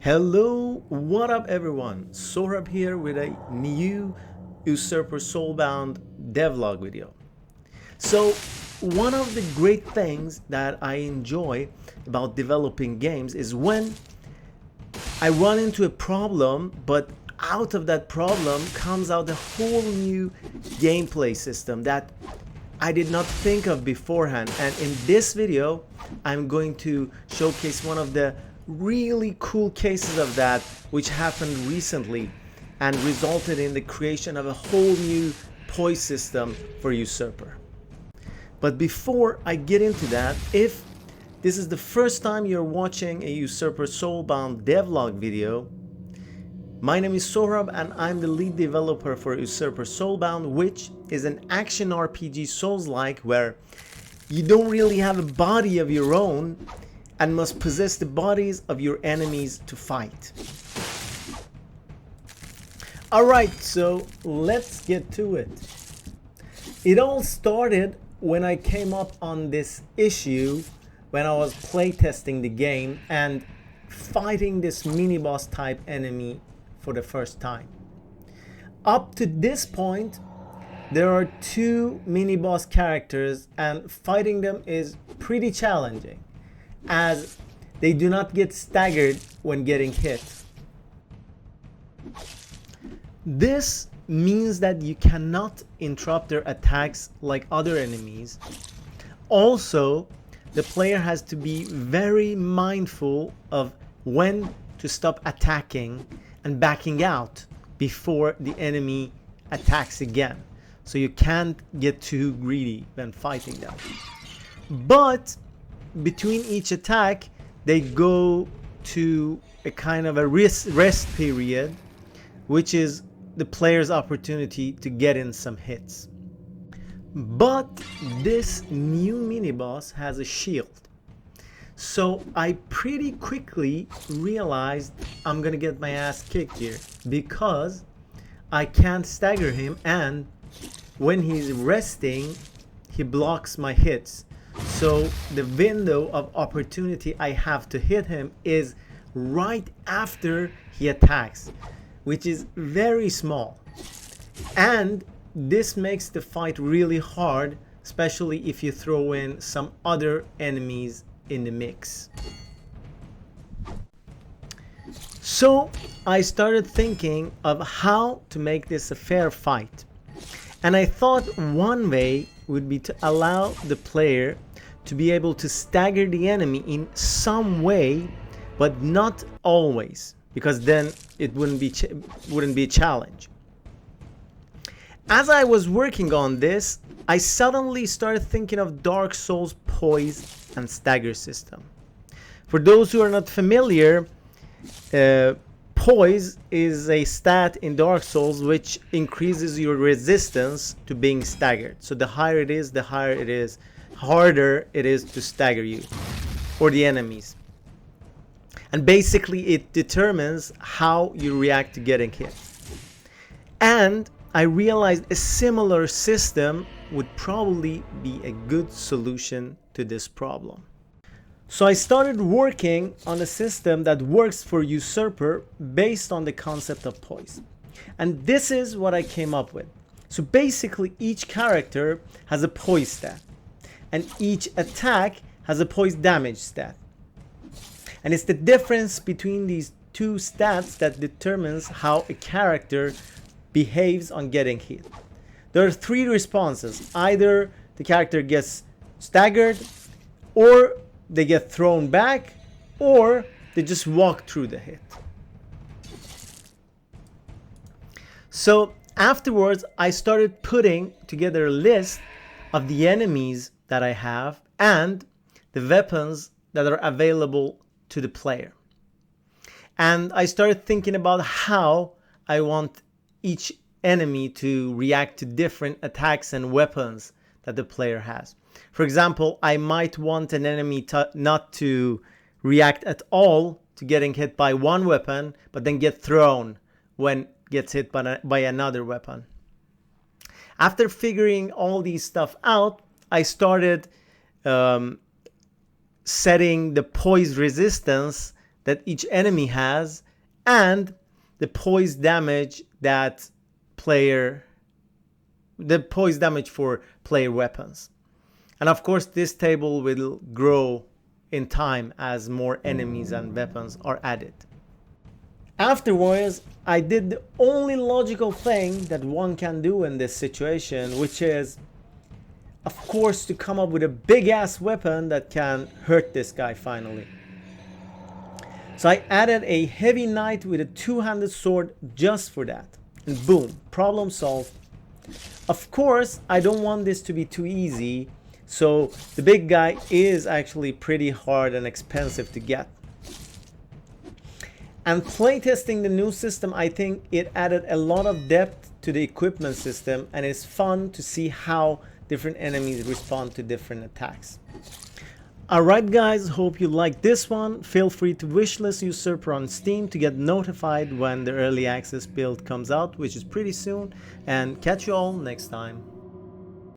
Hello, what up everyone? Soulbound here with a new Usurper Soulbound devlog video. So one of the great things that I enjoy about developing games is when I run into a problem, but out of that problem comes out a whole new gameplay system that I did not think of beforehand. And in this video, I'm going to showcase one of the really cool cases of that which happened recently and resulted in the creation of a whole new poise system for Usurper. But before I get into that, if this is the first time you're watching a Usurper Soulbound devlog video, my name is Sohrab and I'm the lead developer for Usurper Soulbound, which is an action RPG Souls-like where you don't really have a body of your own and must possess the bodies of your enemies to fight. Alright, so let's get to it. It all started when I came up on this issue when I was playtesting the game and fighting this mini-boss type enemy for the first time. Up to this point, there are two mini-boss characters and fighting them is pretty challenging, as they do not get staggered when getting hit. This means that you cannot interrupt their attacks like other enemies. Also, the player has to be very mindful of when to stop attacking and backing out before the enemy attacks again. So you can't get too greedy when fighting them. But between each attack, they go to a kind of a rest period, which is the player's opportunity to get in some hits. But this new mini-boss has a shield. So I pretty quickly realized I'm gonna get my ass kicked here because I can't stagger him, and when he's resting, he blocks my hits. So the window of opportunity I have to hit him is right after he attacks, which is very small. And this makes the fight really hard, especially if you throw in some other enemies in the mix. So I started thinking of how to make this a fair fight. And I thought one way would be to allow the player to be able to stagger the enemy in some way, but not always, because then it wouldn't be a challenge. As I was working on this, I suddenly started thinking of Dark Souls poise and stagger system. For those who are not familiar, poise is a stat in Dark Souls which increases your resistance to being staggered. So the higher it is, the harder it is to stagger you or the enemies. And basically it determines how you react to getting hit. And I realized a similar system would probably be a good solution to this problem. So I started working on a system that works for Usurper based on the concept of poise. And this is what I came up with. So basically each character has a poise stat, and each attack has a poise damage stat. And it's the difference between these two stats that determines how a character behaves on getting hit. There are three responses. Either the character gets staggered, or they get thrown back, or they just walk through the hit. So afterwards, I started putting together a list of the enemies that I have and the weapons that are available to the player. And I started thinking about how I want each enemy to react to different attacks and weapons that the player has. For example, I might want an enemy not to react at all to getting hit by one weapon, but then get thrown when gets hit by another weapon. After figuring all these stuff out, I started setting the poise resistance that each enemy has, and the poise damage that the poise damage for player weapons. And of course this table will grow in time as more enemies and weapons are added. Afterwards, I did the only logical thing that one can do in this situation, which is, of course, to come up with a big ass weapon that can hurt this guy finally. So I added a heavy knight with a two-handed sword just for that. And boom, problem solved. Of course, I don't want this to be too easy, so the big guy is actually pretty hard and expensive to get. And playtesting the new system, I think it added a lot of depth to the equipment system, and it's fun to see how different enemies respond to different attacks. Alright guys, hope you liked this one. Feel free to wishlist Usurper on Steam to get notified when the early access build comes out, which is pretty soon, and catch you all next time.